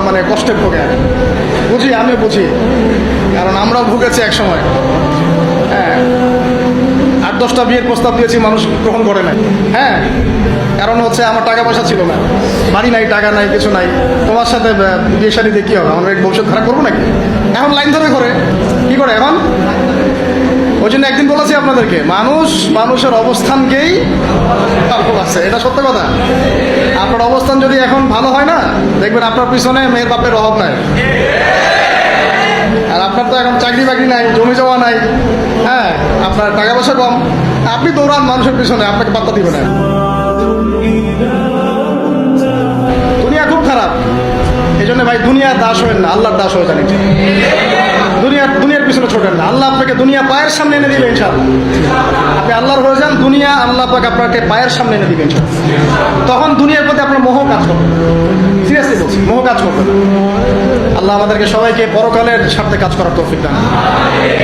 মানে কষ্টে ভোগে। বুঝি, আমি বুঝি, কারণ আমরাও ভুগেছি এক সময়। হ্যাঁ, 8-10টা বিয়ের প্রস্তাব দিয়েছি, মানুষ গ্রহণ করে নাই। হ্যাঁ, কারণ হচ্ছে আমার টাকা পয়সা ছিল না, বাড়ি নাই, টাকা নাই, কিছু নাই। তোমার সাথে বিয়ে শাদী দিয়ে কী হবে, আমরা ভবিষ্যৎ খারাপ করবো নাকি? এখন লাইন ধরে করে কি করে এখন। ওই জন্য একদিন বলেছি আপনাদেরকে, মানুষের অবস্থানকেই পার্থক্য আছে, এটা সত্য কথা। আপনার অবস্থান যদি এখন ভালো হয় না, দেখবেন আপনার পিছনে মেয়ের বাপের অভাব নাই। আর আপনার তো এখন চাকরি বাকরি নাই, জমি জমা নাই, হ্যাঁ, আপনার টাকা পয়সা কম, আপনি দৌড়ান মানুষের পিছনে, আপনাকে পাত্তা দিবে না। দুনিয়া খুব খারাপ, এই জন্য ভাই দুনিয়ার দাস হবেন না, আল্লাহর দাস হয়ে জানি। দুনিয়ার পিছনে ছোটেন না, আল্লাহ আপনাকে দুনিয়া পায়ের সামনে এনে দিবে ইনশাআল্লাহ। আপনি আল্লাহর হয়ে যান, দুনিয়া আল্লাহ পাক আপনাকে পায়ের সামনে এনে দিবে ইনশাআল্লাহ। তখন দুনিয়ার প্রতি আপনার মোহ কাজ করবে, সিরিয়াসলি বলছি, মোহ কাজ করবে। আল্লাহ আমাদেরকে সবাইকে পরকালের স্বার্থে কাজ করার তৌফিক দান।